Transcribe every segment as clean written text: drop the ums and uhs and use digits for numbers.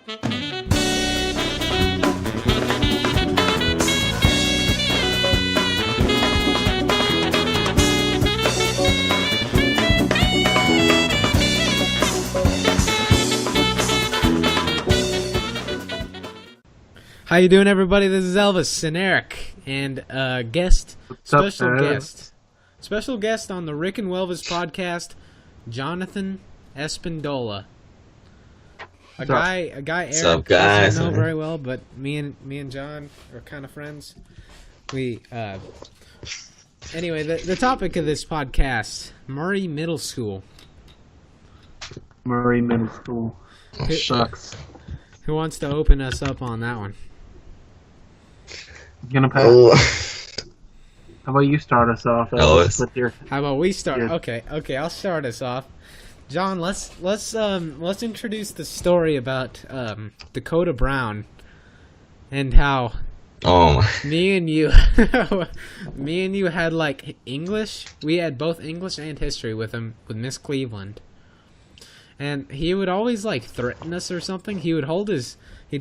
How you doing, everybody? This is Elvis and Eric, and special guest on the Rick and Welvis podcast, Jonathan Espindola. A guy Eric doesn't know very well, but me and John are kind of friends. Anyway, the topic of this podcast, Murray Middle School. Murray Middle School. Shucks. Who wants to open us up on that one? Gonna pass. How about you start us off? How about we start? Okay, I'll start us off. John, let's introduce the story about Dakota Brown and how me and you had like English. We had both English and history with Miss Cleveland, and he would always like threaten us or something. He'd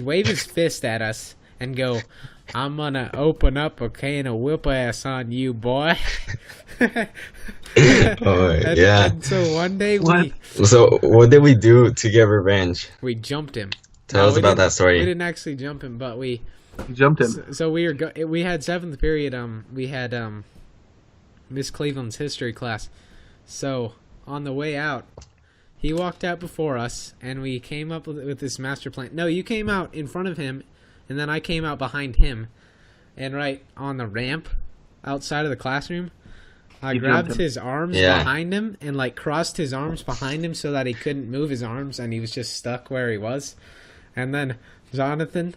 wave his fist at us and go, "I'm gonna open up a can of whip ass on you, boy." And so one day So what did we do to get revenge? we jumped him. Tell us about that story. We didn't actually jump him, but we jumped him. So we had 7th period. We had Miss Cleveland's history class. So on the way out, he walked out before us, and we came up with this master plan. No, you came out in front of him. And then I came out behind him, and right on the ramp outside of the classroom, I grabbed his arms behind him and like crossed his arms behind him so that he couldn't move his arms, and he was just stuck where he was. And then Jonathan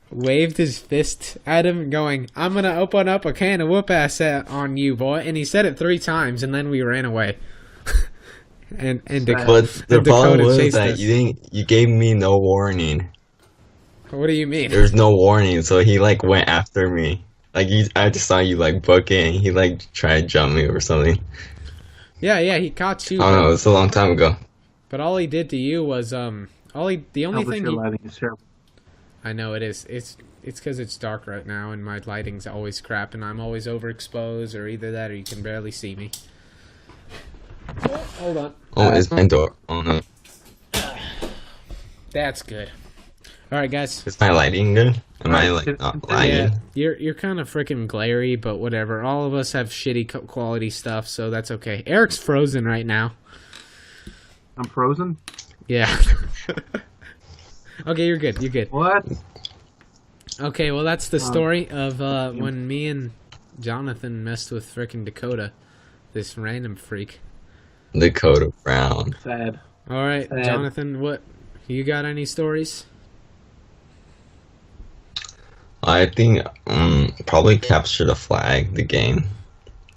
waved his fist at him, going, "I'm gonna open up a can of whoop ass on you, boy." And he said it 3 times, and then we ran away. and the problem was that you gave me no warning. What do you mean? There's no warning, so he like went after me. Like I just saw you like book it, and he like tried to jump me or something. Yeah, he caught you. I don't know, it's a long time ago. But all he did to you was I know it is. It's because it's dark right now, and my lighting's always crap, and I'm always overexposed, or either that, or you can barely see me. Oh, hold on. Oh, it's my door. Oh no. That's good. All right, guys. Is my lighting good? Am I like not lagging? Yeah, you're kind of freaking glary, but whatever. All of us have shitty quality stuff, so that's okay. Eric's frozen right now. I'm frozen? Yeah. Okay, you're good. You're good. What? Okay, well, that's the story of when me and Jonathan messed with freaking Dakota, this random freak. Dakota Brown. Sad. All right, sad. Jonathan, what? You got any stories? I think probably Capture the Flag, the game.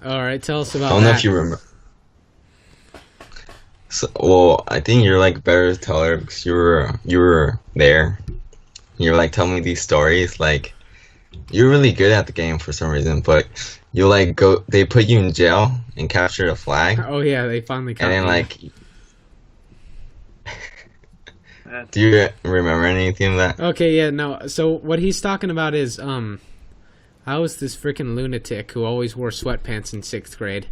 All right, tell us about that. I don't know if you remember. So, well, I think you're like better teller because you were there. You're like telling me these stories. Like you're really good at the game for some reason, but you like go. They put you in jail and capture the flag. Oh yeah, they finally. And then like. Do you remember anything of that? Okay, yeah, no. So what he's talking about is, I was this freaking lunatic who always wore sweatpants in 6th grade,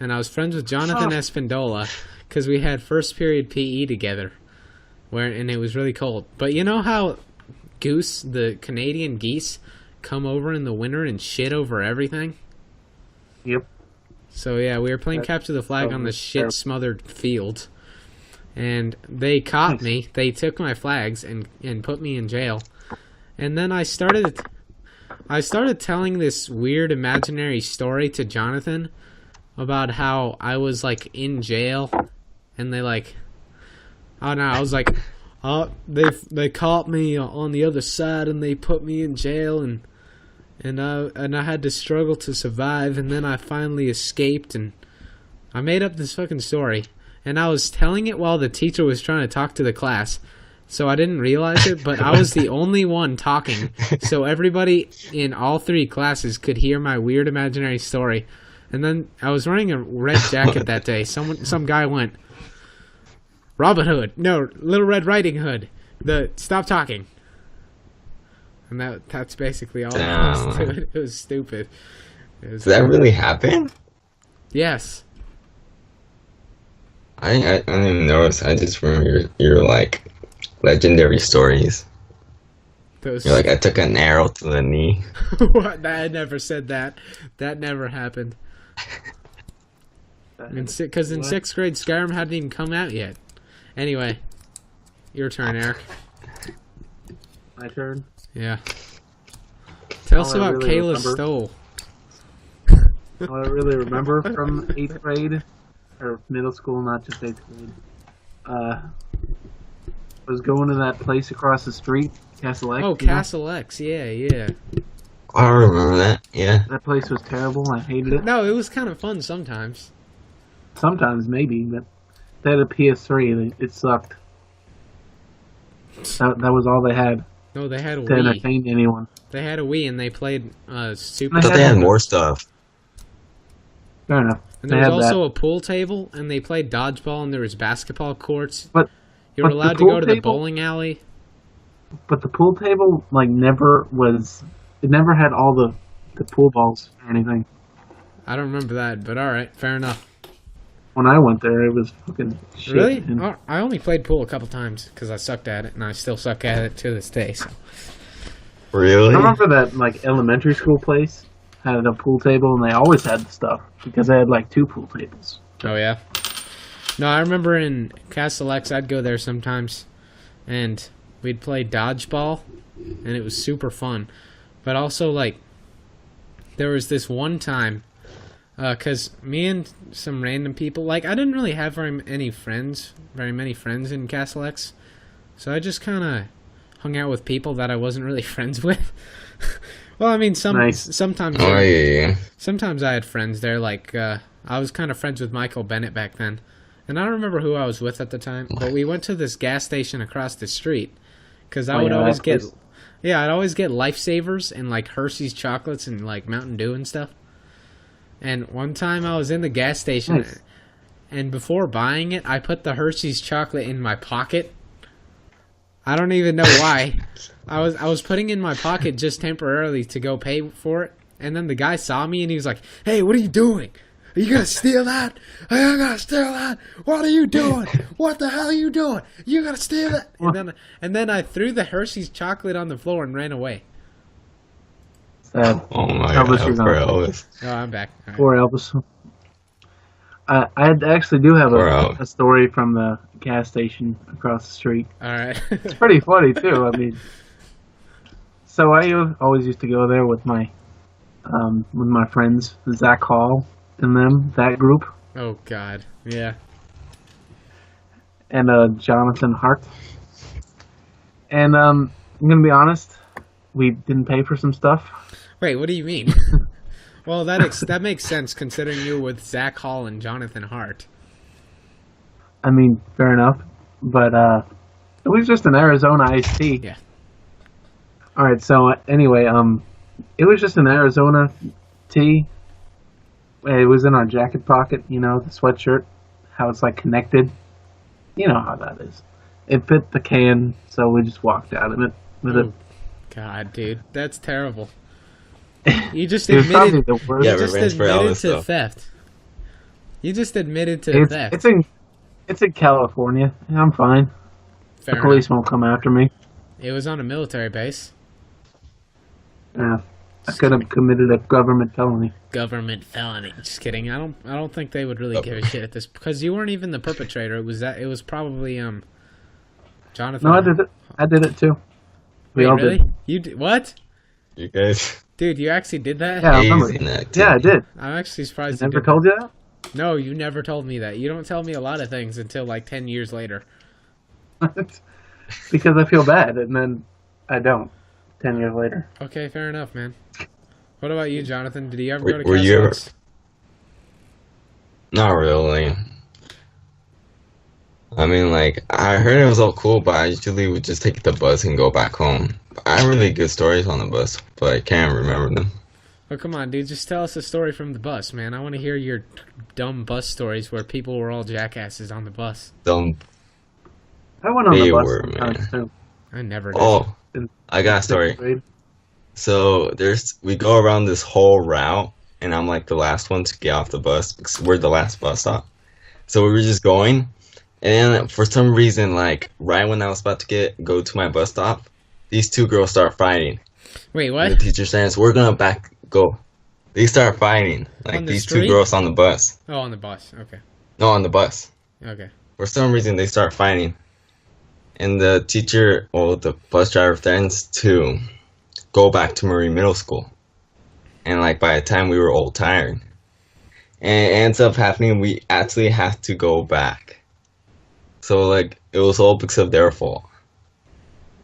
and I was friends with Jonathan Espindola because we had 1st period PE together, and it was really cold. But you know how the Canadian geese, come over in the winter and shit over everything? Yep. So yeah, we were playing Capture the Flag on the shit-smothered field. And they caught me. They took my flags and put me in jail. And then I started telling this weird imaginary story to Jonathan about how I was like in jail, and they like, oh no, I was like, they caught me on the other side and they put me in jail, and I had to struggle to survive, and then I finally escaped, and I made up this fucking story. And I was telling it while the teacher was trying to talk to the class. So I didn't realize it, but I was the only one talking. So everybody in all 3 classes could hear my weird imaginary story. And then I was wearing a red jacket that day. Some guy went, Robin Hood. No, Little Red Riding Hood. Stop talking. And that's basically all there was to it. It was stupid. Did that really happen? Yes. I didn't even notice. I just remember your like legendary stories. You're like, I took an arrow to the knee. What? I never said that. That never happened. Because in 6th grade, Skyrim hadn't even come out yet. Anyway, your turn, Eric. My turn? Yeah. Tell us about Kayla's stole. What I really remember from 8th grade, or middle school, not just 8th grade, was going to that place across the street, Castle X. Oh, Castle X, yeah. I remember that, yeah. That place was terrible. I hated it. No, it was kind of fun sometimes. Sometimes, maybe, but they had a PS3 and it sucked. That was all they had. No, they had a to Wii. entertain anyone. They had a Wii and they played Super. I thought they had more stuff. Fair enough. And there was also a pool table, and they played dodgeball, and there was basketball courts. But you were allowed to go to the bowling alley. But the pool table, like, never was... It never had all the pool balls or anything. I don't remember that, but alright, fair enough. When I went there, it was fucking shit. Really? Oh, I only played pool a couple times, because I sucked at it, and I still suck at it to this day, so... Really? I remember that, like, elementary school place had a pool table, and they always had the stuff, because they had, like, 2 pool tables. Oh, yeah? No, I remember in Castle X, I'd go there sometimes, and we'd play dodgeball, and it was super fun. But also, like, there was this one time, because me and some random people, like, I didn't really have very many friends in Castle X, so I just kind of hung out with people that I wasn't really friends with. Well, I mean, sometimes sometimes I had friends there, like, I was kind of friends with Michael Bennett back then, and I don't remember who I was with at the time, but we went to this gas station across the street, because I would always get... Yeah, I'd always get Lifesavers and, like, Hershey's chocolates and, like, Mountain Dew and stuff. And one time I was in the gas station, and before buying it, I put the Hershey's chocolate in my pocket. I don't even know why. I was putting it in my pocket just temporarily to go pay for it, and then the guy saw me, and he was like, "Hey, what are you doing? Are you gonna steal that? Are you gonna steal that? What are you doing? What the hell are you doing? You gonna steal it?" And then I threw the Hershey's chocolate on the floor and ran away. Sad. Oh my god, poor Elvis. Oh, I'm back. Right. Poor Elvis. I actually do have a story from the gas station across the street. All right. It's pretty funny too. I mean, so I always used to go there with my friends, Zach Hall and them, that group. Oh God, yeah. And Jonathan Hart. And I'm gonna be honest, we didn't pay for some stuff. Wait, what do you mean? Well, that makes sense considering you were with Zach Hall and Jonathan Hart. I mean, fair enough, but it was just an Arizona iced tea. Yeah. All right. So anyway, it was just an Arizona tea. It was in our jacket pocket, you know, the sweatshirt, how it's like connected. You know how that is. It fit the can, so we just walked out of it with it. God, dude, that's terrible. You just admitted to theft. You just admitted to theft. It's in California. I'm fine. The police won't come after me. It was on a military base. Yeah. I could have committed a government felony. Government felony. Just kidding. I don't think they would really give a shit at this because you weren't even the perpetrator. It was probably Jonathan. No, I did it too. We all really? Did. You did what? You guys. Dude, you actually did that? Yeah, I remember. Yeah, I did. I'm actually surprised. I never told you that? No, you never told me that. You don't tell me a lot of things until like 10 years later. Because I feel bad, and then I don't. 10 years later. Okay, fair enough, man. What about you, Jonathan? Did you ever go to Castle X? Not really. I mean, like, I heard it was all cool, but I usually would just take the bus and go back home. I have really good stories on the bus, but I can't remember them. Oh, come on, dude. Just tell us a story from the bus, man. I want to hear your dumb bus stories where people were all jackasses on the bus. Dumb. I went on the bus sometimes, too. I never did. Oh, in I got a sixth story. grade. So we go around this whole route, and I'm like the last one to get off the bus because we're the last bus stop. So we were just going, and for some reason, like right when I was about to go to my bus stop, these two girls start fighting. Wait, And the what? teacher says, "We're gonna go." They start fighting, On like the these street? two girls on the bus. Oh, on the bus. Okay. No, on the bus. Okay. For some reason, they start fighting, and the teacher or the bus driver threatens to go back to Murray Middle School. And like by the time we were all tired, and it ends up happening, we actually have to go back. So like it was all because of their fault.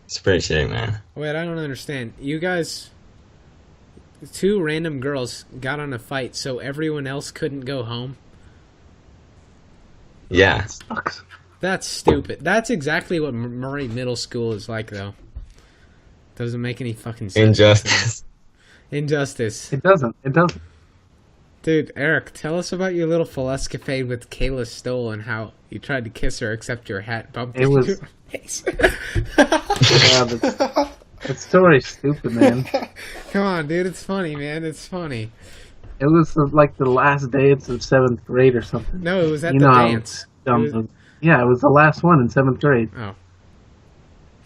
It's pretty shitty, man. Wait, I don't understand. You guys, two random girls got on a fight, so everyone else couldn't go home? Yeah. Sucks. That's stupid. That's exactly what Murray Middle School is like, though. Doesn't make any fucking sense. Injustice. Injustice. It doesn't. It doesn't. Dude, Eric, tell us about your little escapade with Kayla Stoll and how you tried to kiss her except your hat bumped It into was- her face. Yeah, that story's stupid, man. Come on, dude, it's funny, man. It's funny. It was like the last dance of 7th grade or something. No, it was at You the know how dance. dumb It was- those- yeah, it was the last one in 7th grade. Oh.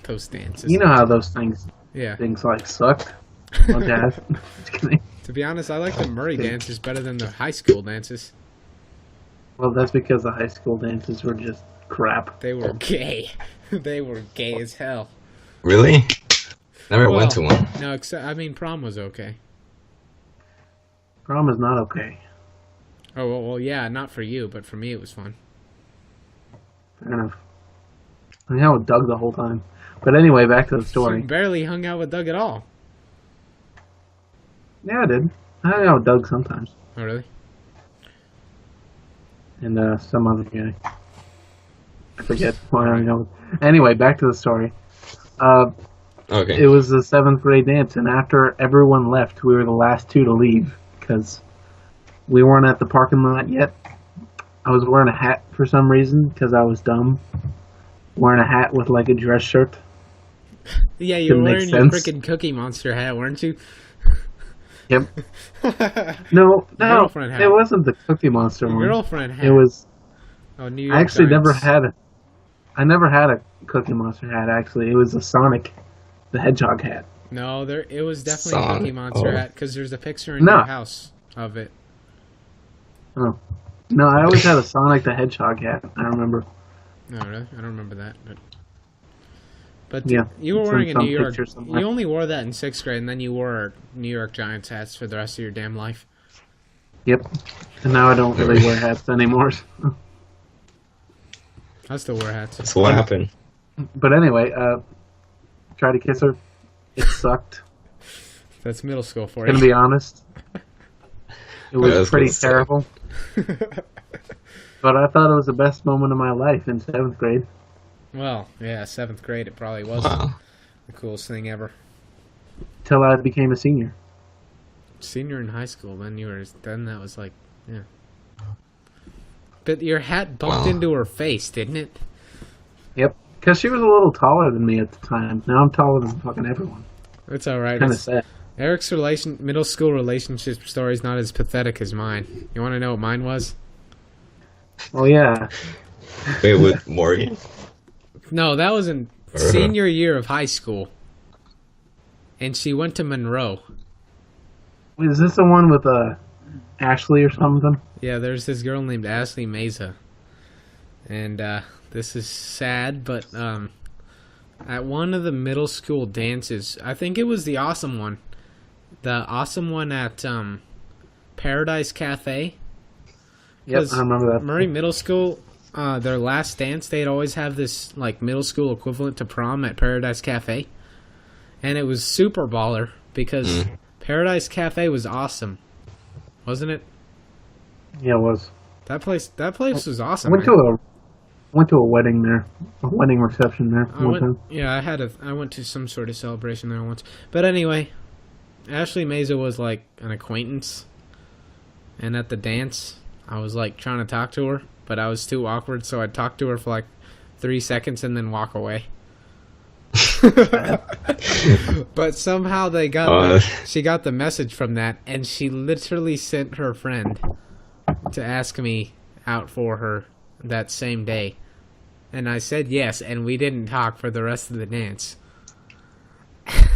Those dances. You know how those things Yeah. like sucked. Oh, Dad. Just kidding. To be honest, I like the Murray dances better than the high school dances. Well, that's because the high school dances were just crap. They were gay. They were gay as hell. Really? Never Well, went to one. No, except prom was okay. Prom is not okay. Oh well, yeah, not for you, but for me it was fun. Fair enough. I hung out with Doug the whole time. But anyway, back to the story. You barely hung out with Doug at all. Yeah, I did. I hung out with Doug sometimes. Oh really? And some other guy. I forget who I hung out with. Anyway, back to the story. Okay. It was the 7th grade dance, and after everyone left, we were the last two to leave because we weren't at the parking lot yet. I was wearing a hat for some reason because I was dumb. Wearing a hat with like a dress shirt. Yeah, you were Didn't make wearing your sense. freaking Cookie Monster hat, weren't you? Yep. No, Girlfriend hat. it wasn't the Cookie Monster one. Girlfriend hat. It was. Oh, New York I actually never Giants. had a. I never had a Cookie Monster hat. Actually, it was a Sonic the Hedgehog hat. No, it was definitely a Sonic. Cookie Monster Oh. hat because there's a picture in No. your house of it. Oh. No, I always had a Sonic the Hedgehog hat. I remember. No, really? I don't remember that. But Yeah, you were it's in wearing a some New York. picture somewhere. You only wore that in 6th grade, and then you wore New York Giants hats for the rest of your damn life. Yep. And now I don't really wear hats anymore. I still wear hats. So what happened? But anyway, tried to kiss her. It sucked. That's middle school for Gonna you. be honest. It was That's pretty gonna suck. terrible. But I thought it was the best moment of my life in 7th grade. Well, yeah, 7th grade. It probably was Wow. the coolest thing ever. Till I became a senior. Senior in high school, then that was like, yeah. But your hat bumped Wow. into her face, didn't it? Yep. Because she was a little taller than me at the time. Now I'm taller than fucking everyone. It's all right. Kind of sad. Eric's middle school relationship story is not as pathetic as mine. You want to know what mine was? Oh yeah. Wait, with Morgan? No, that was in senior year of high school. And she went to Monroe. Is this the one with Ashley or something? Yeah, there's this girl named Ashley Meza. And this is sad, but at one of the middle school dances, I think it was the awesome one. The awesome one at Paradise Cafe. Yep, 'Cause I remember that. Murray Middle School, their last dance, they'd always have this like middle school equivalent to prom at Paradise Cafe. And it was super baller because Paradise Cafe was awesome. Wasn't it? Yeah, it was. That place was awesome. Went to a wedding there, a wedding reception there one time. Yeah, I went to some sort of celebration there once. But anyway, Ashley Meza was like an acquaintance, and at the dance, I was like trying to talk to her, but I was too awkward, so I'd talk to her for like 3 seconds and then walk away. But somehow they got she got the message from that, and she literally sent her friend to ask me out for her that same day. And I said yes, and we didn't talk for the rest of the dance.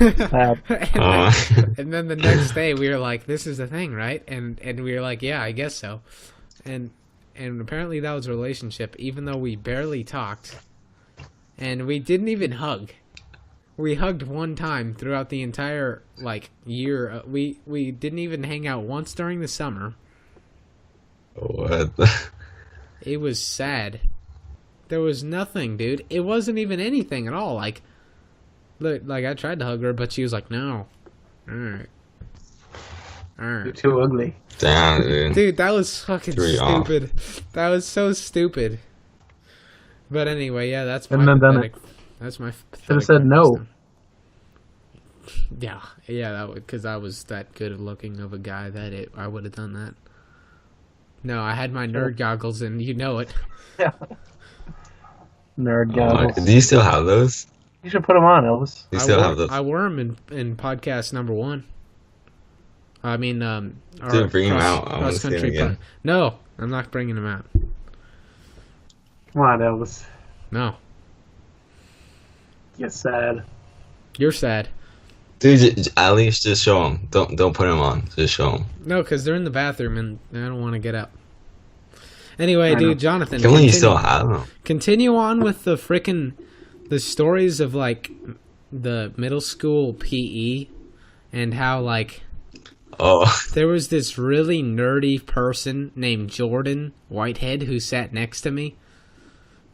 And then the next day we were like, this is the thing, right? And we were like, yeah, I guess so. And apparently that was a relationship, even though we barely talked. And we didn't even hug. We hugged one time throughout the entire, year. We didn't even hang out once during the summer. What? It was sad. There was nothing, dude. It wasn't even anything at all. Like I tried to hug her, but she was like, no. Alright. You're too ugly. Damn, dude. Dude, that was fucking stupid. That was so stupid. But anyway, yeah, that's my pathetic. That's my pathetic. Should have said no. Yeah, that because I was that good looking of a guy that I would have done that. No, I had my nerd goggles, and you know it. Yeah. Nerd goggles. Do you still have those? You should put them on, Elvis. You still have those? I wore them in podcast number 1. I mean, dude, bring them out. I want to see them again. No, I'm not bringing them out. Come on, Elvis. No. You're sad. You're sad. Dude, at least just show them. Don't put them on. Just show them. No, because they're in the bathroom and I don't want to get up. Anyway, dude, Jonathan. Can you still have them? Continue on with the stories of the middle school PE and how there was this really nerdy person named Jordan Whitehead who sat next to me,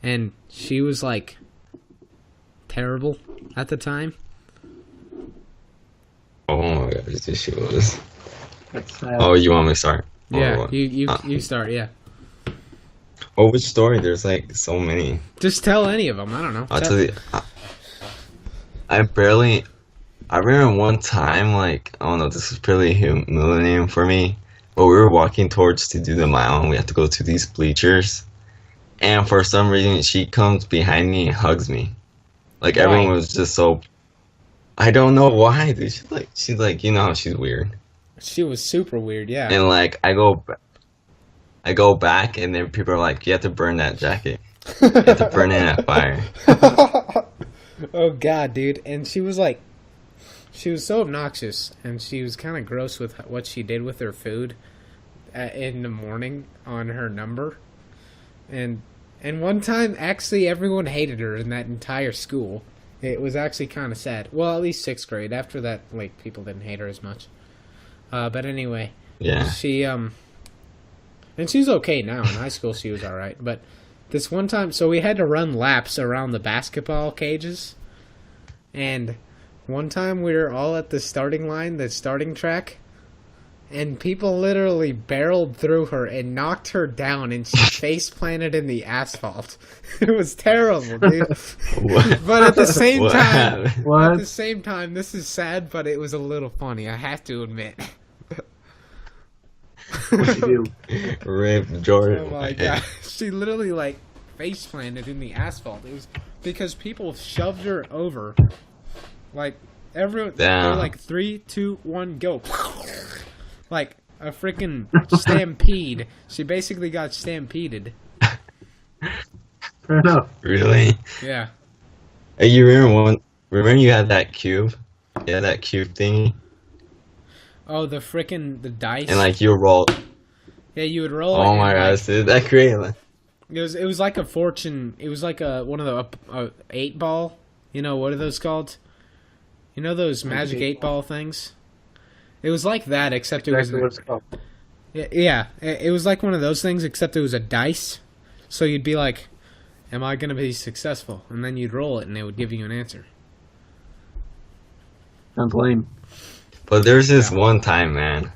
and she was terrible at the time. Oh my gosh, she was. That's sad. Oh, you want me to start? Yeah, you start. Yeah. Oh, which story? There's so many. Just tell any of them. I don't know. I'll tell you. I remember one time, I don't know, this was pretty humiliating for me, but we were walking towards to do the mile, and we had to go to these bleachers, and for some reason, she comes behind me and hugs me. Everyone was just so, I don't know why, dude. She's like, you know how she's weird. She was super weird, yeah. And, I go back, and then people are like, you have to burn that jacket. You have to burn it in a fire. Oh, God, dude. And she was she was so obnoxious, and she was kind of gross with what she did with her food in the morning on her number. And one time, actually, everyone hated her in that entire school. It was actually kind of sad. Well, at least 6th grade. After that, people didn't hate her as much. But anyway. Yeah. She, and she's okay now. In high school, she was alright. But this one time, so we had to run laps around the basketball cages. And one time we were all at the starting line, the starting track, and people literally barreled through her and knocked her down, and she face planted in the asphalt. It was terrible, dude. But at the same time, this is sad, but it was a little funny. I have to admit. What'd you do? Rip Jordan. Oh my god. She literally face planted in the asphalt. It was because people shoved her over. Everyone, they're 3, 2, 1, go. Like a freaking stampede. She basically got stampeded. Fair enough. Really? Yeah. Hey, you remember you had that cube? Yeah, that cube thingy. Oh, the dice. And you roll. Yeah, you would roll. Oh my gosh, dude, that crazy. It was like a fortune. It was like one of the 8-ball. You know, what are those called? You know those magic 8-ball things? It was like that, except it was. What it's called. Yeah, it was like one of those things, except it was a dice. So you'd be like, "Am I going to be successful?" And then you'd roll it, and they would give you an answer. Sounds lame. But there's this one time, man.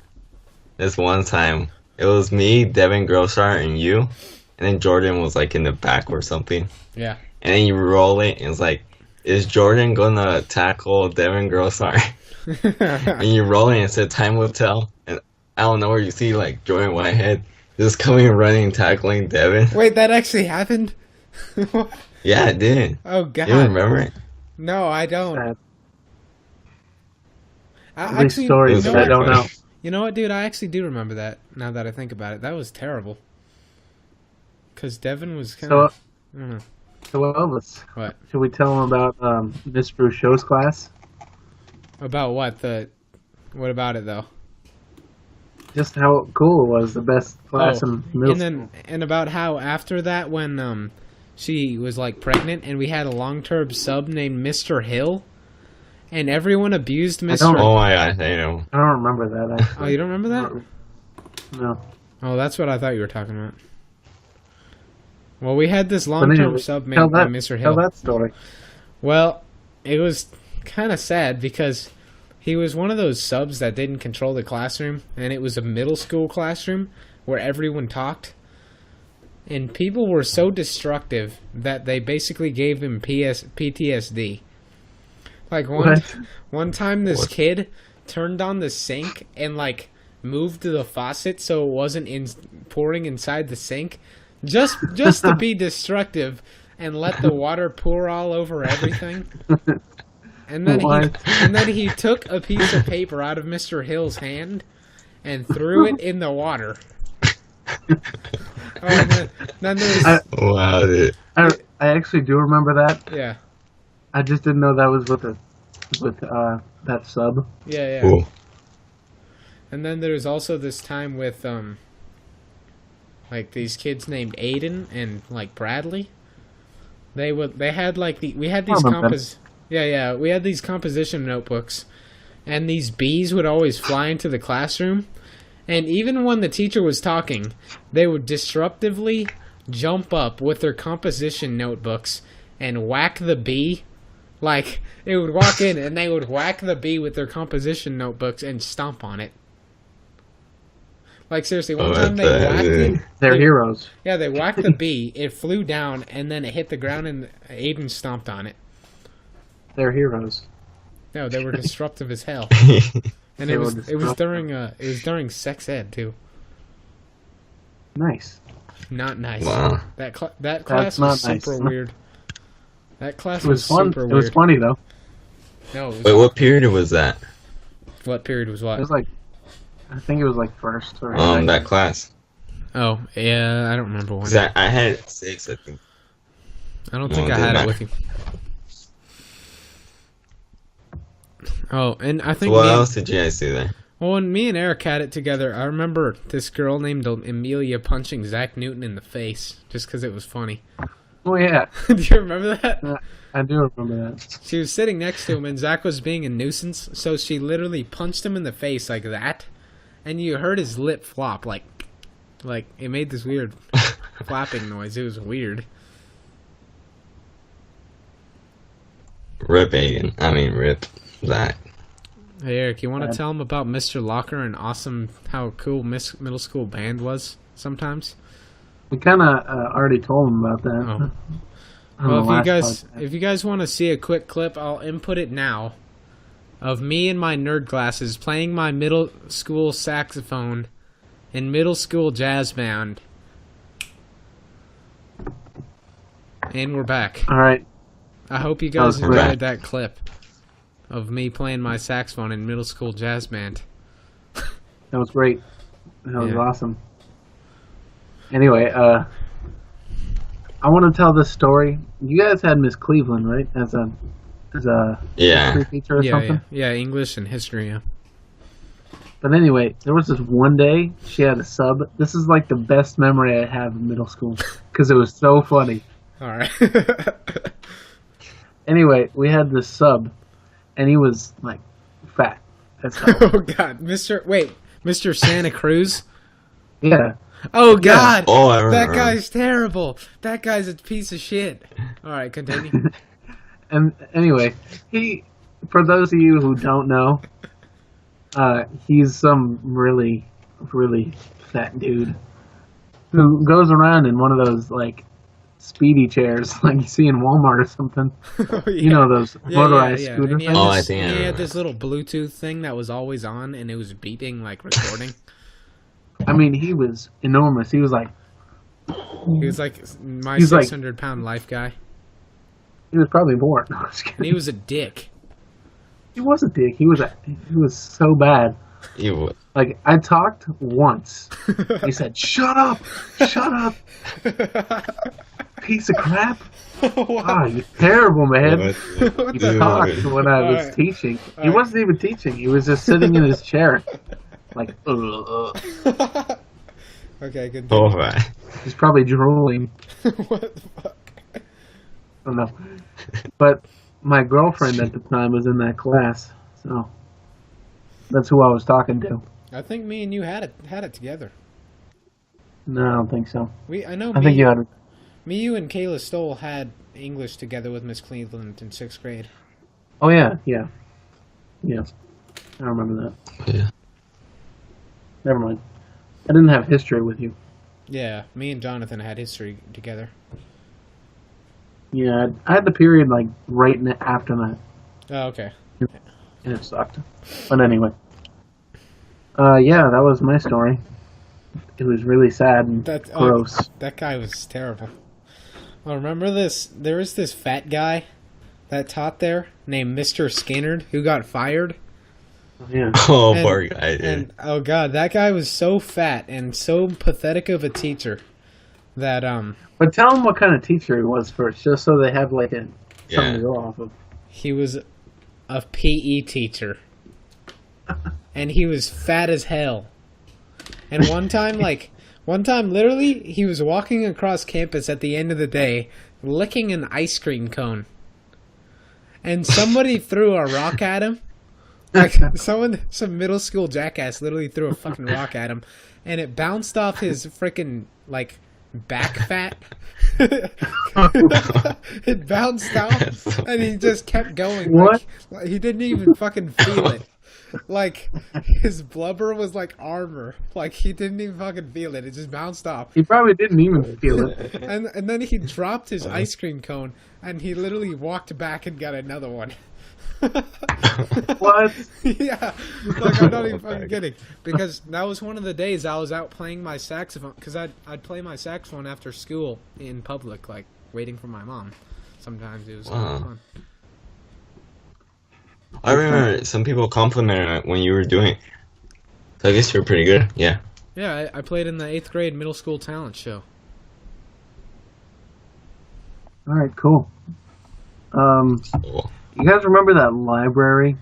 This one time, it was me, Devin Grossart, and you, and then Jordan was in the back or something. Yeah. And then you roll it, and it's is Jordan gonna tackle Devin Grossart? And you roll it, and it said time will tell. And I don't know where you see Jordan Whitehead just coming and running, tackling Devin. Wait, that actually happened? Yeah, it did. Oh god. You remember it? No, I don't. Sad. I These stories you know that I what? don't know. You know what, dude? I actually do remember that. Now that I think about it, that was terrible. Because Devin was kind So, of. so Elvis, What? should we tell him about Miss Bruchot's class? About what? What about it though? Just how cool it was, the best class in middle school. And about how after that, when she was like pregnant, and we had a long-term sub named Mr. Hill, and everyone abused Mr. Oh my god, I know. I don't remember that. Actually. Oh, you don't remember that? No. Oh, that's what I thought you were talking about. Well, we had this long-term sub named Mr. Hill. Tell that story. Well, it was kind of sad because he was one of those subs that didn't control the classroom, and it was a middle school classroom where everyone talked. And people were so destructive that they basically gave him PTSD. Like one time this kid turned on the sink and like moved the faucet so it wasn't pouring inside the sink just to be destructive and let the water pour all over everything. And then he took a piece of paper out of Mr. Hill's hand and threw it in the water. Then there's... Wow, dude. I actually do remember that. Yeah. I just didn't know that was with that sub. Yeah. Cool. And then there's also this time with like these kids named Aiden and like Bradley. We had these composition notebooks, and these bees would always fly into the classroom, and even when the teacher was talking, they would disruptively jump up with their composition notebooks and whack the bee. Like, it would walk in and they would whack the bee with their composition notebooks and stomp on it. Like, seriously, one time they whacked it. They're heroes. Yeah, they whacked the bee, it flew down, and then it hit the ground, and Aiden stomped on it. They're heroes. No, they were disruptive as hell. And it was during sex ed, too. Nice. Not nice. Wow. That class was super weird. That class was fun. super weird. It was funny, though. No, it was Wait, what period was that? What period was what? It was like, I think it was like first or second. That class. Oh, yeah, I don't remember when. 'Cause I had it at 6, I think. I don't think I had it with you. Oh, and I think. So what else did you guys do there? Well, when me and Eric had it together, I remember this girl named Amelia punching Zach Newton in the face just because it was funny. Oh, yeah. Do you remember that? I do remember that. She was sitting next to him, and Zach was being a nuisance, so she literally punched him in the face like that, and you heard his lip flop, like it made this weird flapping noise. It was weird. Rip Aiden. I mean, rip Zach. Hey, Eric, you want to tell him about Mr. Locker and how cool middle school band was sometimes? We kind of already told him about that. Oh. Well, if you guys want to see a quick clip, I'll input it now of me and my nerd glasses playing my middle school saxophone in middle school jazz band. And we're back. All right. I hope you guys enjoyed that clip of me playing my saxophone in middle school jazz band. That was great. That was awesome. Anyway, I want to tell this story. You guys had Miss Cleveland, right? As a history teacher or something? Yeah, English and history, yeah. But anyway, there was this one day she had a sub. This is like the best memory I have in middle school because it was so funny. All right. Anyway, we had this sub, and he was like fat. That's how. Oh God, Mr. Santa Cruz. Yeah. Oh God! Oh, I remember. That guy's terrible. That guy's a piece of shit. All right, continue. And anyway, for those of you who don't know, he's some really, really fat dude who goes around in one of those like speedy chairs like you see in Walmart or something. Oh, yeah. You know those motorized scooters. And I think he had this little Bluetooth thing that was always on, and it was beeping like recording. I mean, he was enormous. He was like my 600-pound life guy. He was probably more. No, I'm just And kidding. he was a dick. He was a dick. He was so bad. You. Like, I talked once. He said, "Shut up! Shut up! Piece of crap!" Ah, you're terrible, man. What He the- talked when I was Alright. teaching. He Alright. wasn't even teaching. He was just sitting in his chair, like, Okay, good. Alright. He's probably drooling. What the fuck? I don't know. But my girlfriend at the time was in that class, so that's who I was talking to. I think me and you had it together. No, I don't think so. I know. I think you had it. Me, you, and Kayla Stoll had English together with Miss Cleveland in 6th grade. Oh, yeah. I remember that. Yeah. Never mind. I didn't have history with you. Yeah, me and Jonathan had history together. Yeah, I had the period, like, right after that, Oh, okay. and it sucked. But anyway. Yeah, that was my story. It was really sad and gross. That guy was terrible. Oh, remember this? There was this fat guy that taught there named Mr. Skinnerd who got fired. Yeah. Oh, And- poor guy, dude. And oh god, that guy was so fat and so pathetic of a teacher that But tell them what kind of teacher he was first, just so they have, like, something Yeah. to go off of. he was a PE teacher. And he was fat as hell. And one time literally he was walking across campus at the end of the day licking an ice cream cone. And somebody threw a rock at him. Like some middle school jackass literally threw a fucking rock at him, and it bounced off his freaking like back fat. It bounced off, and he just kept going. What? Like, he didn't even fucking feel it. Like his blubber was like armor. Like he didn't even fucking feel it. It just bounced off. He probably didn't even feel it. And then he dropped his ice cream cone, and he literally walked back and got another one. What? Yeah, like I'm not even Oh, fucking my kidding. Because that was one of the days I was out playing my saxophone. Because I'd play my saxophone after school in public, like waiting for my mom. Sometimes it was Wow. fun. I remember some people complimented it when you were doing it. So I guess you're pretty good. Yeah. Yeah, I played in the 8th grade middle school talent show. All right, cool. Cool. You guys remember that library?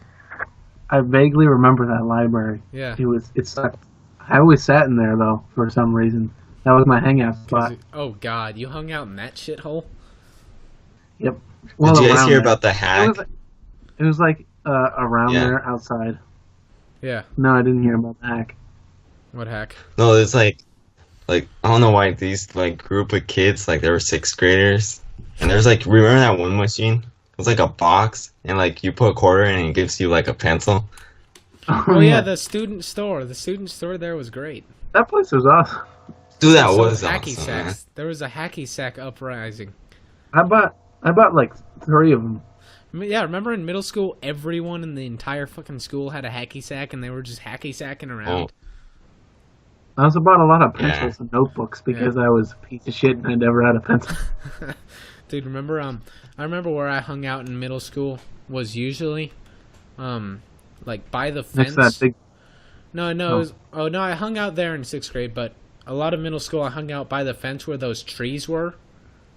I vaguely remember that library. Yeah. It sucked. I always sat in there though for some reason. That was my hangout spot. Oh god, you hung out in that shithole? Yep. Well, Did you guys around hear there. about the hack? It was like around Yeah. there outside. Yeah. No, I didn't hear about the hack. What hack? No, it's like I don't know why these like group of kids, like they were 6th graders, and there's like, remember that one machine? It was like a box, and like you put a quarter in and it gives you like a pencil. Oh yeah, the student store. The student store there was great. That place was awesome. Dude, that So was hacky awesome, man. sacks. There was a hacky sack uprising. I bought like 3 of them. Yeah, remember in middle school, everyone in the entire fucking school had a hacky sack, and they were just hacky sacking around. I also bought a lot of Yeah. pencils and notebooks because I was a piece of shit and I never had a pencil. Dude, remember? I remember where I hung out in middle school was usually, like by the Next fence. to that big. No, it was, no, I hung out there in 6th grade, but a lot of middle school I hung out by the fence where those trees were,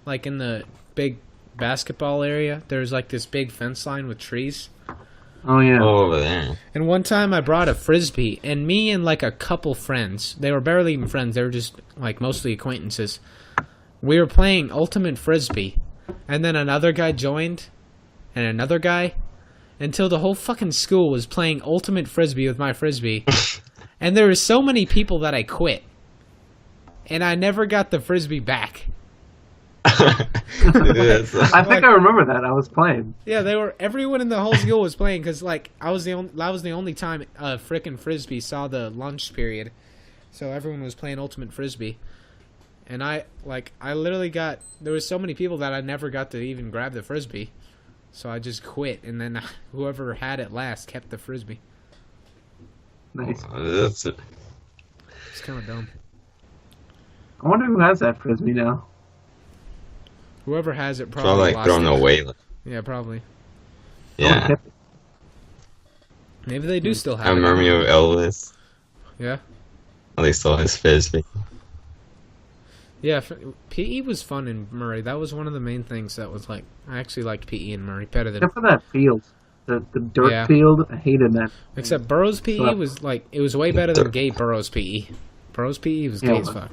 like in the big basketball area. There's like this big fence line with trees. Oh yeah. Oh, over there. And one time I brought a frisbee, and me and like a couple friends, they were barely even friends, they were just like mostly acquaintances. We were playing ultimate frisbee, and then another guy joined, and another guy, until the whole fucking school was playing ultimate frisbee with my frisbee. And there were so many people that I quit, and I never got the frisbee back. Dude, that's, I think I remember that. I was playing. Yeah, everyone in the whole school was playing because like that was the only time frickin' frisbee saw the lunch period, so everyone was playing ultimate frisbee, and I literally got, there was so many people that I never got to even grab the frisbee, so I just quit, and then whoever had it last kept the frisbee. Nice. that's It's kind of dumb. I wonder who has that frisbee now. Whoever has it Probably probably like lost thrown it. away. Yeah, probably. Yeah. Maybe they do still have I it. remember you, Elvis. Yeah. Oh, they stole his frisbee. Yeah, PE was fun in Murray. That was one of the main things that was like, I actually liked PE in Murray better than... Except for that field. The dirt Yeah. field, I hated that. Except Burroughs PE was like, it was way better than gay Burroughs PE. Burroughs PE was gay as fuck.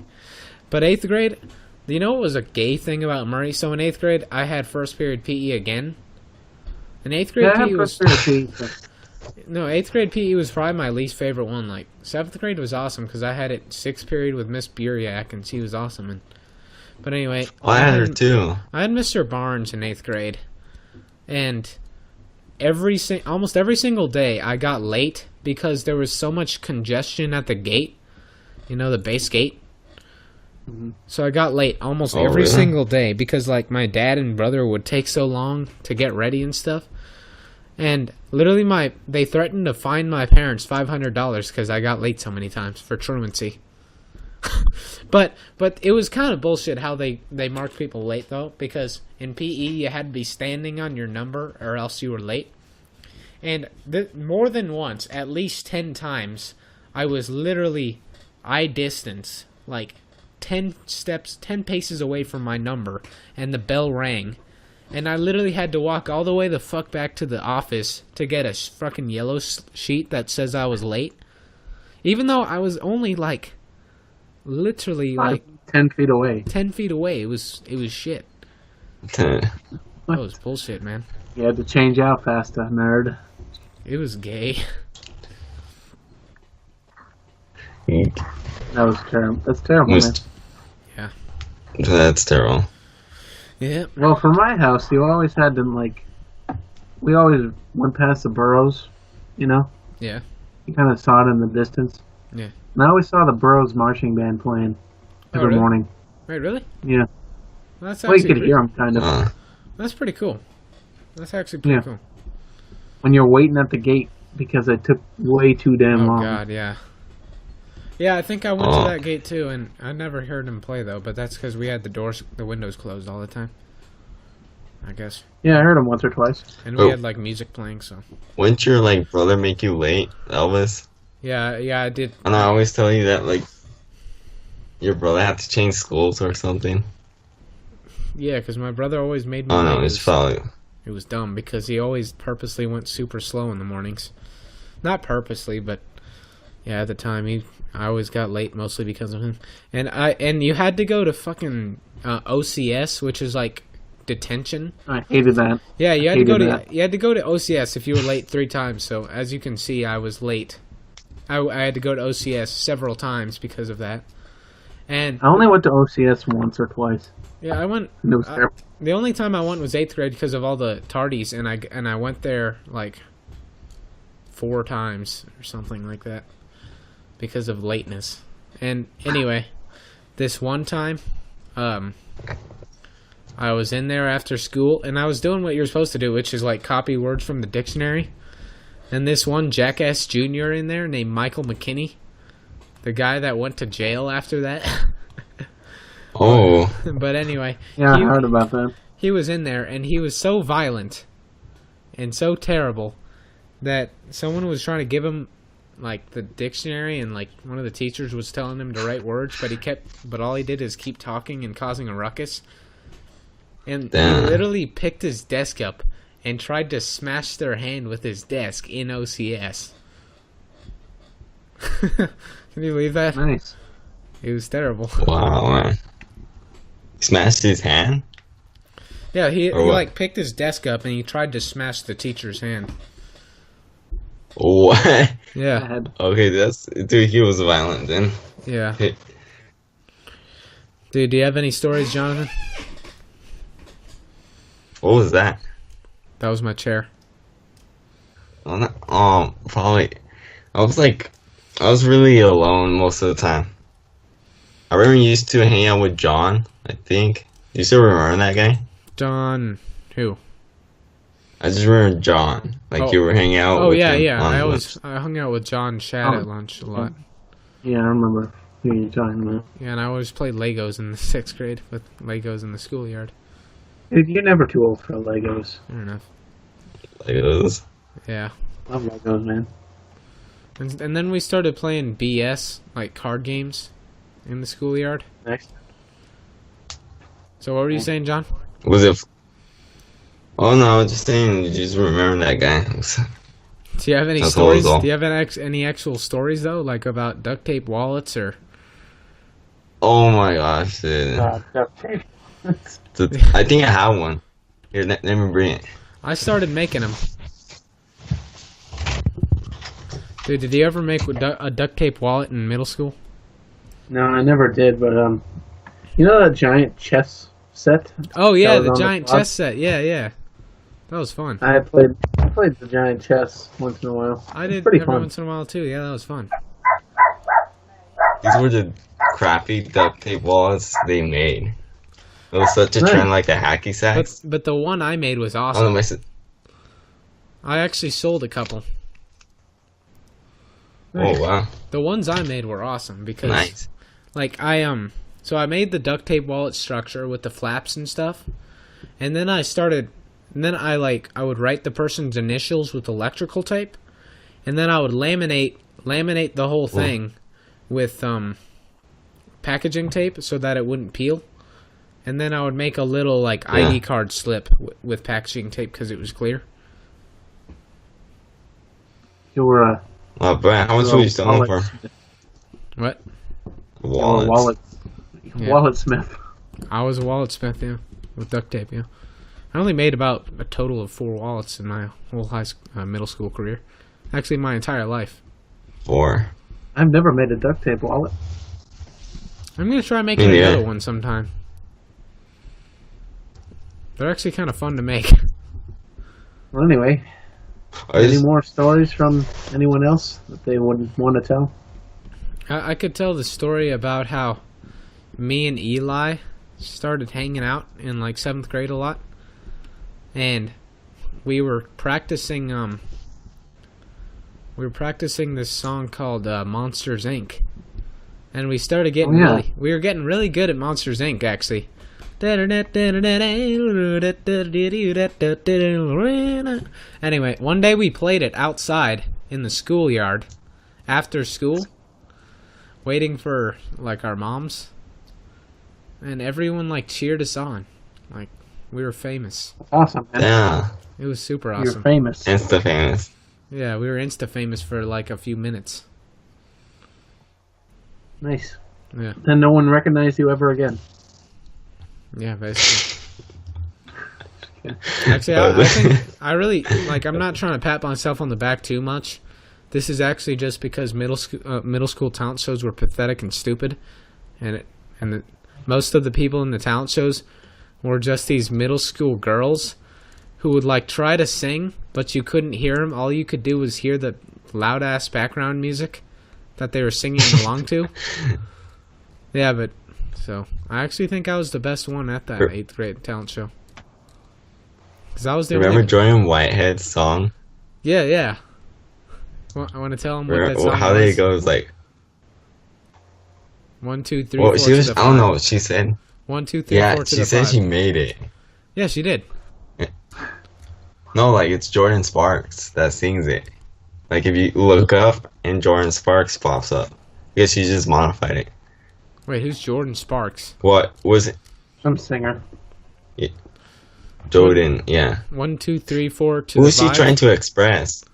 But 8th grade, you know what was a gay thing about Murray? So in 8th grade, I had first period PE again. And 8th grade PE was... No, 8th grade PE was probably my least favorite one. Like, 7th grade was awesome because I had it 6th period with Miss Buriak, and she was awesome. But anyway... I had her too. I had Mr. Barnes in 8th grade. And almost every single day I got late because there was so much congestion at the gate. You know, the base gate. Mm-hmm. So I got late almost every single day because, like, my dad and brother would take so long to get ready and stuff. And literally they threatened to fine my parents $500 because I got late so many times for truancy. but it was kind of bullshit how they marked people late, though, because in PE you had to be standing on your number or else you were late. And more than once, at least 10 times, I was literally eye distance, like 10 paces away from my number, and the bell rang. And I literally had to walk all the way the fuck back to the office to get a fucking yellow sheet that says I was late. Even though I was only like, literally like 10 feet away. 10 feet away. It was shit. That was bullshit, man. You had to change out faster, nerd. It was gay. That was terrible. That's terrible, man. Yeah. That's terrible. Yeah. Well, for my house, you always had to, like... We always went past the Burroughs, you know? Yeah. You kind of saw it in the distance. Yeah. And I always saw the Burroughs marching band playing every morning. Wait, really? Yeah. That's Well, you could hear them, kind of. That's pretty cool. That's actually pretty cool. When you're waiting at the gate because it took way too damn long. Oh, God, yeah. Yeah, I think I went to that gate, too, and I never heard him play, though, but that's because we had the windows closed all the time. I guess. Yeah, I heard him once or twice. And we had, like, music playing, so... Wouldn't your, like, brother make you late, Elvis? Yeah, I did. And I always tell you that, like, your brother had to change schools or something. Yeah, because my brother always made me late. late. No, it's probably... It was dumb, because he always purposely went super slow in the mornings. Not purposely, but... Yeah, at the time, I always got late mostly because of him. And you had to go to fucking OCS, which is like detention. I hated that. Yeah, you had to go to OCS if you were late 3 times. So as you can see, I was late. I had to go to OCS several times because of that. And I only went to OCS once or twice. Yeah, I went. And it was terrible. The only time I went was 8th grade because of all the tardies, and I went there like 4 times or something like that. Because of lateness. And anyway, this one time, I was in there after school, and I was doing what you're supposed to do, which is like copy words from the dictionary. And this one jackass junior in there named Michael McKinney, the guy that went to jail after that. Oh. But anyway. Yeah, I heard about that. He was in there, and he was so violent and so terrible that someone was trying to give him like the dictionary, and like one of the teachers was telling him to write words, but all he did is keep talking and causing a ruckus. And he literally picked his desk up and tried to smash their hand with his desk in OCS. Can you believe that? Nice. It was terrible. Wow, man. He smashed his hand? Yeah, he like picked his desk up and he tried to smash the teacher's hand. What? Yeah. Okay, dude, he was violent then. Yeah. Dude, do you have any stories, Jonathan? What was that? That was my chair. Probably. I was really alone most of the time. I remember you used to hang out with John, I think. Do you still remember that guy? John, who? I just remember John. You were hanging out with him. I hung out with John Shad at lunch a lot. Yeah, I remember who you're talking about. Yeah, and I always played Legos in the 6th grade with Legos in the schoolyard. Dude, you're never too old for Legos. Fair enough. Legos. Yeah. Love Legos, man. And then we started playing BS, like card games, in the schoolyard. Nice. So what were you saying, John? Was it? Oh no, I was just saying. You just remember that guy? Do you have any That's all stories? it's all. Do you have any actual stories though, like about duct tape wallets or? Oh my gosh, dude. Duct tape. I think I have one. Here, let me bring it. I started making them. Dude, did you ever make a duct tape wallet in middle school? No, I never did, but you know that giant chess set? Oh yeah, that was the on giant pod? chess set. Yeah, yeah. That was fun. I played the giant chess once in a while. I It's did pretty every fun. once in a while too. Yeah, that was fun. These were the crappy duct tape wallets they made. It was such a Right. trend, like the hacky sacks. But the one I made was Oh, awesome. my I actually sold a couple. Oh wow, The ones I made were awesome because nice. like so I made the duct tape wallet structure with the flaps and stuff. And then I would write the person's initials with electrical tape, and then I would laminate the whole thing with packaging tape so that it wouldn't peel. And then I would make a little like ID card slip with packaging tape because it was clear. You were Oh, Brian, how much were you selling for? What? Wallets. Yeah. Wallet Smith. I was a wallet smith, yeah, with duct tape, yeah. I only made about a total of 4 wallets in my whole middle school career. Actually, my entire life. 4. I've never made a duct tape wallet. I'm gonna try making Yeah. another one sometime. They're actually kind of fun to make. Well, anyway, I any just, more stories from anyone else that they would want to tell? I could tell the story about how me and Eli started hanging out in like 7th grade a lot, and we were practicing this song called Monsters Inc. And we started getting we were getting really good at Monsters Inc. actually. Anyway, one day we played it outside in the schoolyard after school, waiting for like our moms, and everyone like cheered us on. Like we were famous. That's awesome, man. yeah, It was super You're awesome. famous. Insta famous. Yeah, we were insta famous for like a few minutes. Nice. Yeah. Then no one recognized you ever again. Yeah, basically. Actually, I think I really like. I'm not trying to pat myself on the back too much. This is actually just because middle school talent shows were pathetic and stupid, and most of the people in the talent shows were just these middle school girls who would like try to sing, but you couldn't hear them. All you could do was hear the loud ass background music that they were singing along to. Yeah, but so I actually think I was the best one at that 8th grade talent show. Cause I was the Remember only... Jordan Whitehead's song? Yeah, yeah. Well, I want to tell him what that song How was. did it go? It's like 1, 2, 3, well, 4 she was. to the I don't 5. know. She said. 1, 2, 3, Yeah, 4 to she the said 5. she made it. Yeah, she did. No, like it's Jordan Sparks that sings it. Like if you look up and Jordan Sparks pops up, because she just modified it. Wait, who's Jordan Sparks? What was it? Some singer. Jordan, yeah. 1, 2, 3, 4 to Who the was she 5. trying to express?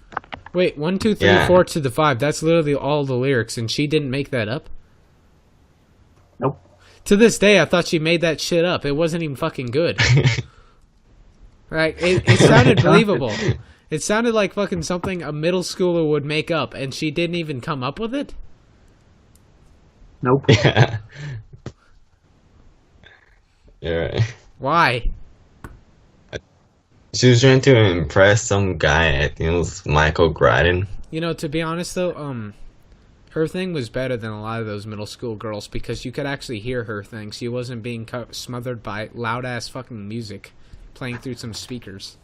Wait, 1, 2, 3, Yeah. 4 to the 5. That's literally all the lyrics, and she didn't make that up. Nope. To this day, I thought she made that shit up. It wasn't even fucking good. Like it sounded believable. It sounded like fucking something a middle schooler would make up, and she didn't even come up with it. Nope. Yeah. You're right. Why? She was trying to impress some guy. I think it was Michael Gradden. You know, to be honest though, her thing was better than a lot of those middle school girls because you could actually hear her thing. She wasn't being smothered by loud ass fucking music playing through some speakers.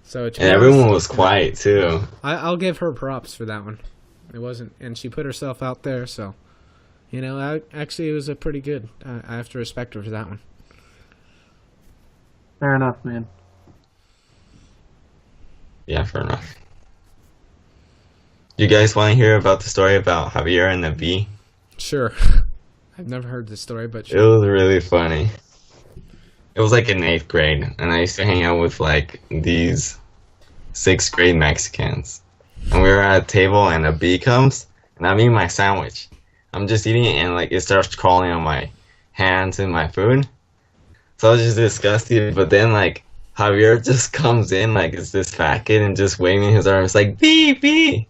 So And everyone was quiet too. I'll give her props for that one. It wasn't, and she put herself out there. So, you know, actually, it was a pretty good. I have to respect her for that one. Fair enough, man. Yeah, fair enough. You guys want to hear about the story about Javier and the bee? Sure. I've never heard this story, but It sure. was really funny. It was like in 8th grade, and I used to hang out with like these 6th grade Mexicans. And we were at a table, and a bee comes, and I'm eating my sandwich. I'm just eating it, and like it starts crawling on my hands and my food. So I was just disgusted. But then like Javier just comes in, like it's this fat kid, and just waving his arms like bee, bee.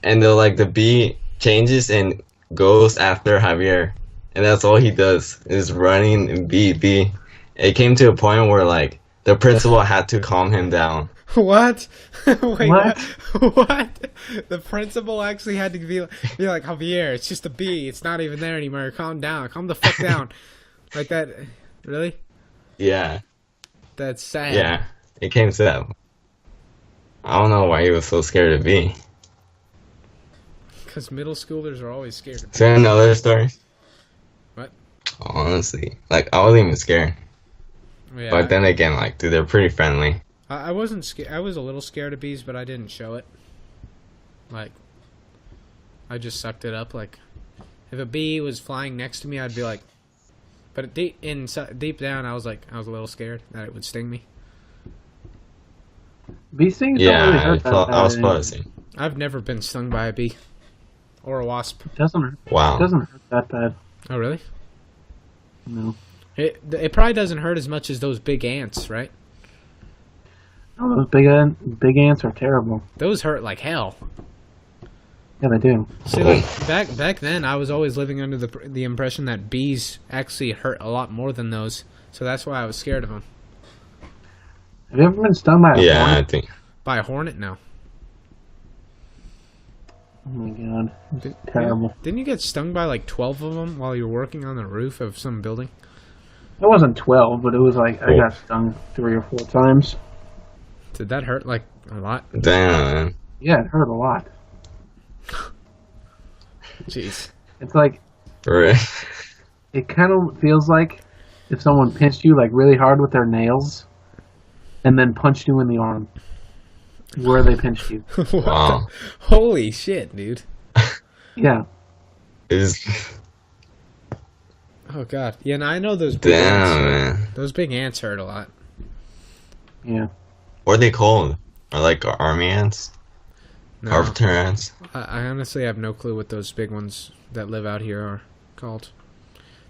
And the bee changes and goes after Javier, and that's all he does is running and bee. It came to a point where like the principal had to calm him down. What? Wait, What? what? The principal actually had to be like, Javier, it's just a bee. It's not even there anymore. Calm down. Calm the fuck down. Like that. Really? Yeah, That's sad. yeah. It came to that. I don't know why he was so scared of bee. Because middle schoolers are always scared. Is there another story? What? Honestly, like I wasn't even scared. Yeah. But then again, like dude, they're pretty friendly. I wasn't scared. I was a little scared of bees, but I didn't show it. Like, I just sucked it up. Like, if a bee was flying next to me, I'd be like, but deep down, I was a little scared that it would sting me. Bee stings don't Yeah, really I, hurt that felt, bad. I was fuzzy. I've never been stung by a bee or a wasp. It doesn't hurt. Wow. It doesn't hurt that bad. Oh, really? No. It probably doesn't hurt as much as those big ants, right? Oh, those big ants are terrible. Those hurt like hell. Yeah, they do. See, like back then, I was always living under the impression that bees actually hurt a lot more than those, so that's why I was scared of them. Have you ever been stung by a Yeah, I hornet? think. By a hornet, no. Oh my god, it's terrible. Didn't you get stung by like 12 of them while you were working on the roof of some building? It wasn't 12, but it was like I got stung 3 or 4 times. Did that hurt like a lot? Damn, man. Yeah, it hurt a lot. Jeez. It's like Right. it kind of feels like if someone pinched you like really hard with their nails, and then punched you in the arm where they pinched you. What Wow. the- Holy shit, dude. Yeah. Is Oh god. Yeah, and I know those big damn, ants. man. Those big ants hurt a lot. Yeah. What are they called? Are like army ants? No, Carpenter ants? I honestly have no clue what those big ones that live out here are called.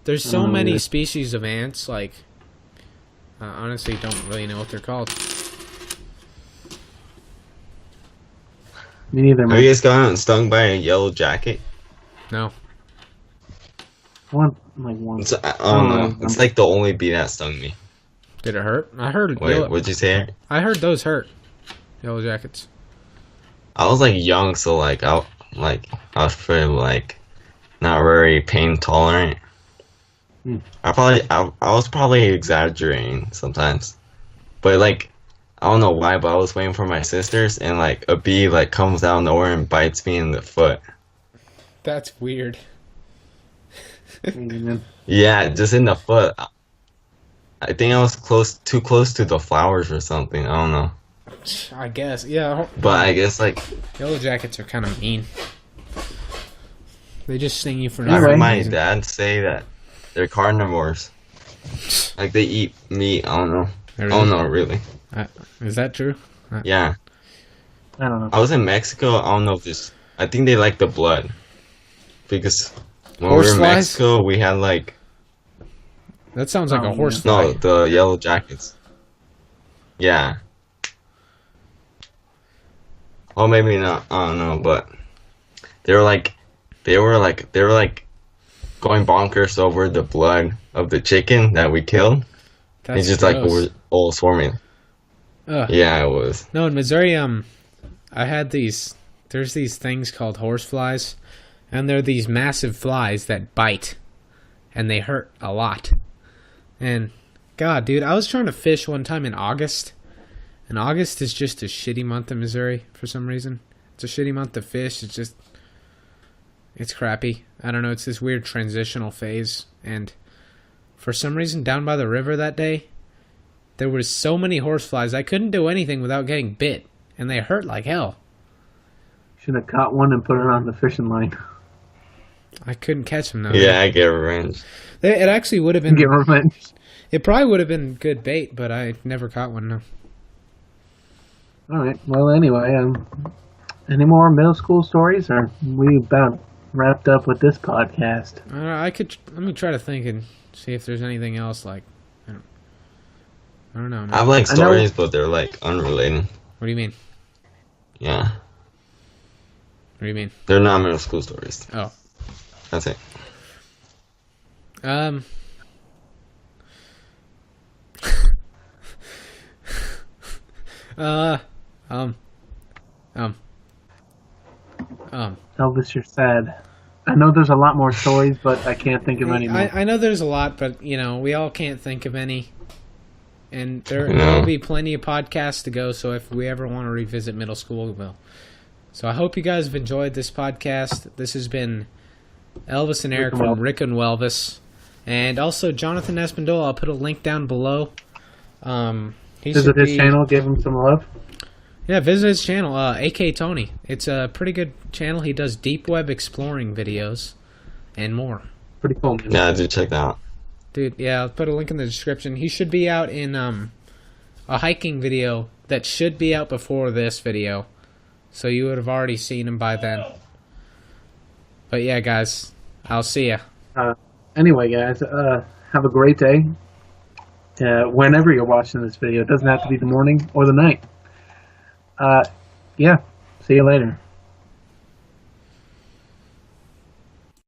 There's so many yeah. species of ants, like, I honestly don't really know what they're called. Me neither, Have man. you guys gotten stung by a yellow jacket? No. One. It's, I don't know. It's like the only bee that stung me. Did it hurt? I heard Wait, what'd you say? I heard those hurt. Yellow jackets. I was like young, so like I was pretty like not very pain tolerant. Hmm. I was probably exaggerating sometimes, but like I don't know why, but I was waiting for my sisters, and like a bee like comes out of nowhere and bites me in the foot. That's weird. Man. Yeah, just in the foot. I think I was too close to the flowers or something. I don't know, I guess. Yeah. but I guess like Yellow jackets are kind of mean. They just sting you for I no heard my reason. dad say that they're carnivores. Like they eat meat. I don't know. Really? Oh no, really. Is that true? Yeah. I don't know. I was in Mexico. I don't know if this. I think they like the blood because when we were in Horseflies? Mexico, we had like That sounds like Oh, a horse no fly. the yellow jackets. Yeah. Oh, maybe not. I don't know, but they were like going bonkers over the blood of the chicken that we killed. That's It's just gross. like we're all swarming. Ugh. Yeah, it was. No, in Missouri, I had there's these things called horse flies, and they're these massive flies that bite, and they hurt a lot. And, God, dude, I was trying to fish one time in August, and August is just a shitty month in Missouri for some reason. It's a shitty month to fish. It's crappy. I don't know, it's this weird transitional phase, and for some reason, down by the river that day, there was so many horseflies. I couldn't do anything without getting bit, and they hurt like hell. Should have caught one and put it on the fishing line. I couldn't catch them though. Yeah, I get revenge. It actually would have been. Get revenge. It probably would have been good bait, but I never caught one. No. All right. Well, anyway, any more middle school stories, or we about wrapped up with this podcast? Let me try to think and see if there's anything else. Like, I don't know. I have like stories, but they're like unrelated. What do you mean? Yeah. What do you mean? They're not middle school stories. Oh. That's it. Elvis, you're sad. I know there's a lot more stories, but I can't think of any more. I know there's a lot, but we all can't think of any. And there'll be plenty of podcasts to go, so if we ever want to revisit middle school, we will. So I hope you guys have enjoyed this podcast. This has been Elvis and Eric from Rick and Welvis. And also Jonathan Espandola. I'll put a link down below. Visit his channel, give him some love. Yeah, visit his channel, AK Tony. It's a pretty good channel. He does deep web exploring videos and more. Pretty cool. Yeah, do check that out. Dude, yeah, I'll put a link in the description. He should be out in a hiking video that should be out before this video. So you would have already seen him by then. But yeah, guys, I'll see ya. Anyway, guys, have a great day. Whenever you're watching this video, it doesn't have to be the morning or the night. Yeah, see you later.